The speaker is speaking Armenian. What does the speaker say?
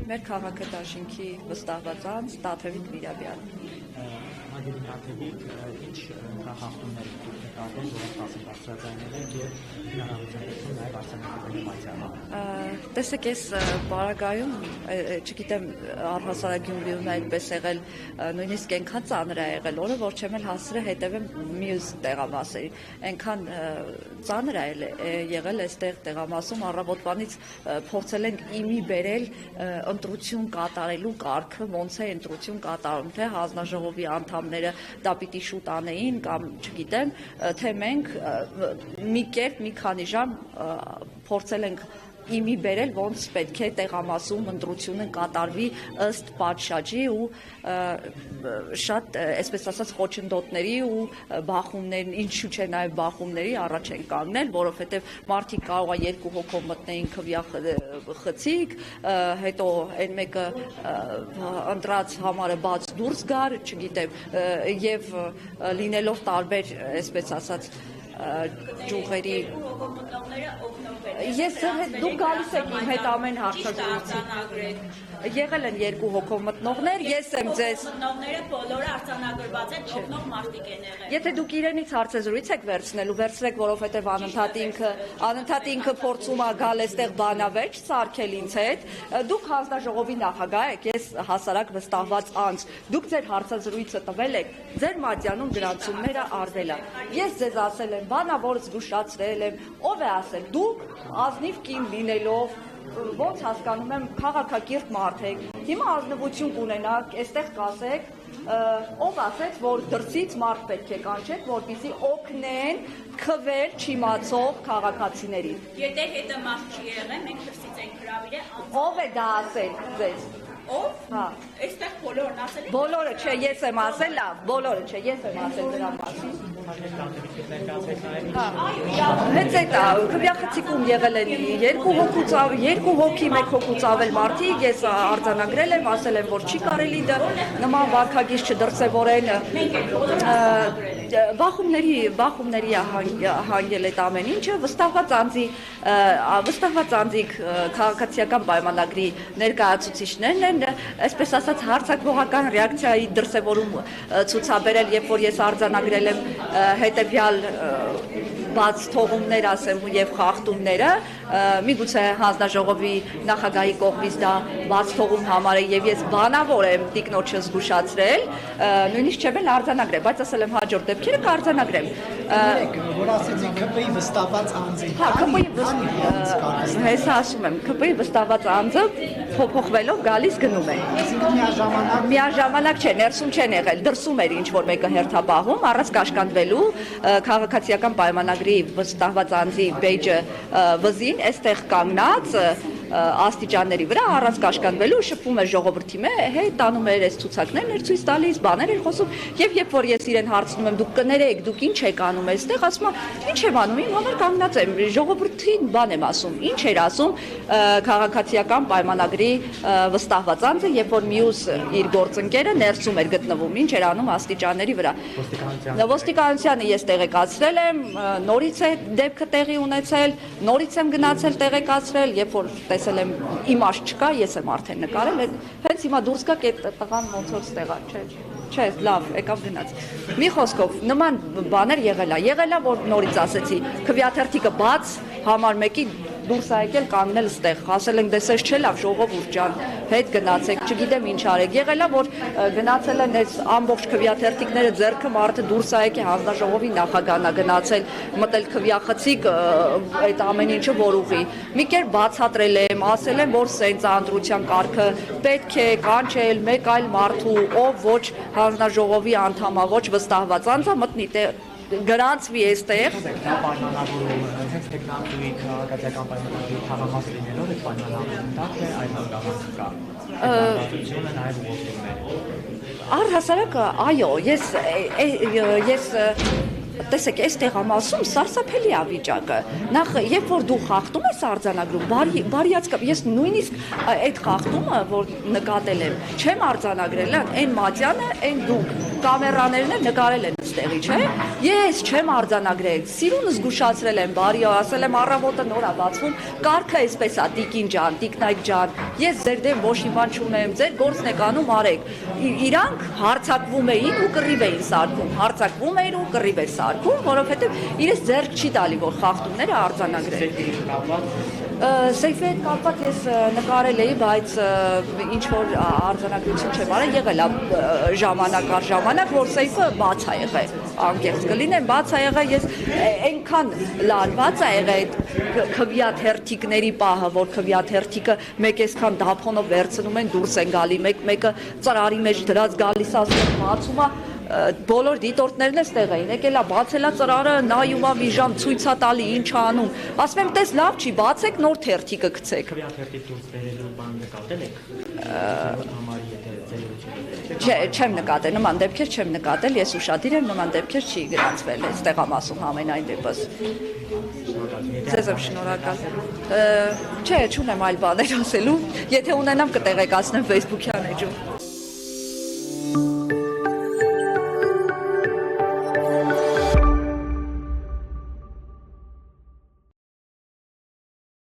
մեր քաղաքադաշինքի վստահված անձ Տաթևիկ Վիրաբյան։ Հարգելի Տաթևիկ, ինչ հաղթումներ դուք նկատել, որոնք բարձրացանել են եւ հնարավորություն նաեւ արձանագրելու մատչառը։ Տեսեք, ես բարագայում, չգիտեմ, առհասարակ Գյումրիում այդպես եղել, նույնիսկ այնքան ծանր է եղել, որը որ չեմ էլ հասցրել հետևեմ մյուս տեղամասերին, այնքան ծանր է եղել այստեղ տեղամասում, առավոտվանից փորձել ենք իմի բերել ընտրություն կատարելու կարգը, ոնց է ընտրություն կատարում, թե հանձնաժողովի անդամները դա պիտի շուտ անեին կամ չգիտեմ, թե մենք մի կերպ մի քանի ժամ փորձել ենք իմի բերել, ոնց պետք է տեղամասում ընտրությունը կատարվի ըստ պատշաճի ու շատ, այսպես ասած, խոչընդոտների ու բախումների, ինչու՞ չէ նաև բախումների առաջ են կանգնել, որովհետև մարդիկ կարող է երկու հոգով մտնեին քվյախցիկ, հետո այն մեկը ընտրած համարը բաց դուրս գար, չգիտեմ, եւ լինելով տարբեր, այսպես ասած, ճյուղերի Ես ձեր հետ դուք գալիս եք իմ հետ ամեն հարցազրույցի։ Եղել են երկու հոգով մտնողներ, ես եմ ձեզ։ Մտնողները բոլորը արձանագրված են, օգնող մարդիկ են եղել։ Եթե դուք իրենից հարցազրույց եք վերցնելու, վերցրեք, որովհետև անընդհատ ինքը փորձում է գալ այստեղ բանավեճ սարքել ինձ հետ, դուք հանձնաժողովի նախագահ եք, ես հասարակ վստահված անձ, դուք ձեր հարցազրույցը տվել եք, ձեր մատյանում գրանցումները արվել է։ Ես ձեզ ասել եմ, բանա, որ զգուշացրել եմ, ով է ասել, դուք ազնիվ կին լինելով, ոնց հասկանում եմ, քաղաքակիրթ մարդ եք, հիմա ազնվություն կունենաք, այստեղ կասեք, ով ասեց, որ դրսից մարդ պետք է կանչեք, որպեսզի օգնեն քվել չիմացող քաղաքացիներին։ Եթե հետը մարդ չի եղել, մենք դրսից ենք հրավիրել։ Ով է դա ասել ձեզ։ Ով։ Հա։ Այստեղ բոլորն ասել են։ Բոլորը չէ, ես եմ ասել, լավ, բոլորը չէ, ես եմ ասել դրա մասին։ Հենց այդ քվյախցիկում եղել են երկու հոգի, մեկ հոգուց ավել մարդիկ, ես արձանագրել եմ, ասել եմ, որ չի կարելի դա նման վարքագիծ չդրսևորեն, բախումների հանգել այդ ամեն ինչը, վստահված անձիկ քաղաքացիական պայմանագրի ներկայացուցիչներն են, այսպես ասած հարցակողական ռեակցիայի դրսևորում ցուցաբերել, երբ որ ես արձանագրել եմ հետևյալ բաց թողումներ ասեմ եւ խախտումները, միգուցե հանձնաժողովի նախագահի կողմից դա բաց թողում համարել եւ ես բանավոր եմ տիկնոջը զգուշացրել, նույնիսկ չեմ էլ արձանագրել, բայց ասել եմ հաջորդ դեպքերը կարձանագրեմ։ Որ ասեցի ԿՊ-ի վստահված անձին։ Հա, հեսա ասում եմ, ԿՊ-ի վստահված անձը փոփոխվելով գալիս գնում է։ Միաժամանակ չէ, ներսում չեն եղել, դրսում էր ինչ որ մեկը հերթապահում, առանց կաշկանդվելու քաղաքացիական պայմանագրի վստահված անձի բեյջը վզին, այստեղ կանգնած աստիճանների վրա առանց կաշկանդվելու շփվում է ժողովրդի հետ, տանում էր այս ցուցակներն էր ցույց տալիս, բաներ էր խոսում, եւ երբ որ ես իրեն հարցնում եմ, դուք կներեք, դուք ինչ եք անում այստեղ, ասում եմ, ինչ եմ անում, իմ համար կանգնած եմ, ժողովրդին բան եմ ասում, ինչ էր ասում քաղաքացիական պայմանագրի վստահված անձը, երբ որ մյուս իր գործընկերը ներսում էր գտնվում, ինչ էր անում աստիճանների վրա։ Ոստիկանությանը ես տեղեկացրել եմ, նորից է դեպքը տեղի ունեցել, նորից եմ գնացել տեղեկացրել, երբ որ տեսել եմ իմաստ չկա, ես եմ արդեն նկարել, հենց հիմա դուրս գա այդ տղան ոնց որ ստեղ է, չէ, լավ, եկավ գնաց։ Մի խոսքով, նման բաներ եղել է, որ նորից ասեցի, քվյաթերթիկը բաց, համար մեկի դուրս է եկել կանգնել ստեղ, ասել ենք դեսես չէ լավ ժողովուրդ ջան, հետ գնացեք, չգիտեմ ինչ արեք, եղել է, որ գնացել են այս ամբողջ քվյաթերթիկները ձեռքը մարդը դուրս է եկել հանձնաժողովի նախագահն է գնացել, մտել քվյախցիկ այդ ամեն ինչը որ ուղի։ Մի կերպ բացատրել եմ, ասել եմ, որ սենց ընտրության կարգը պետք է կանչել մեկ այլ մարդու, ով ոչ հանձնաժողովի անդամա, ոչ վստահված անձը մտնի գրանցվի այստեղ։ Հենց տեխնիկայի քաղաքացիական պայմանագրի թաղամաս լինելով այդ պայմանագրի տակ է այդ հանգամանքը կա։ Դատությունը նաև ուղղվում է։ Առհասարակ, այո, ես տեսեք, այս տեղամասում սարսափելի է վիճակը։ Նախ, երբ որ դու խախտում ես արձանագրում, բարիացկա, ես նույնիսկ այդ խախտումը, որ նկատել եմ, չեմ արձանագրել, այն Մատյանը, այն դուք, կամերաներն էլ նկարել են այստեղի, չէ՞։ Ես չեմ արձանագրել, սիրուն զգուշացրել եմ, բարի, ասել եմ առավոտը նոր է բացվում, կարգը այսպես է, Տիկին ջան, Տիկնայք ջան, ես ձեր դեմ ոչ մի բան չունեմ, ձեր գործն եք անում, արեք։ Իրանք հարցակվում էին ու կռիվ էին սարքում, հարցակվում էին ու կռիվ էր սարքում, որովհետև իրենց ձեռք չի տալի, որ խախտումները արձանագրել։ Սեյֆի հետ կապված ես նկարել էի, բայց ինչ որ արձանագրություն չեմ արել, եղել է ժամանակ առ ժամանակ, որ սեյֆը բաց է եղել, անկեղծ կլինեմ, բաց է եղել, ես այնքան լարված է եղել այդ քվյաթերթիկների պահը, որ քվյաթերթիկը մեկ այսքան դափոնով վերցնում են, դուրս են գալի, մեկը ծրարի մեջ դրած գալիս ասում բացում է, բոլոր դիտորդներն էստեղ էին, եկելա բացելա ծրարը, նայում է մի ժամ, ցույց է տալի, ինչ է անում։ Ասում եմ, տես լավ չի, բացեք, նոր թերթիկը գցեք։ Քվյաթերթիկ դուրս բերելու բան նկատել եք։ Համարի եթե ձեր Չէ, չեմ նկատել, նման դեպքեր չեմ նկատել, ես ուշադիր եմ, նման դեպքեր չի գրանցվել այս տեղամասում ամենայն դեպս։ Ձեզ եմ շնորհակալ։ Չէ, չունեմ այլ բաներ ասելու, եթե ունենամ կտեղեկացնեմ Facebook-յան էջում։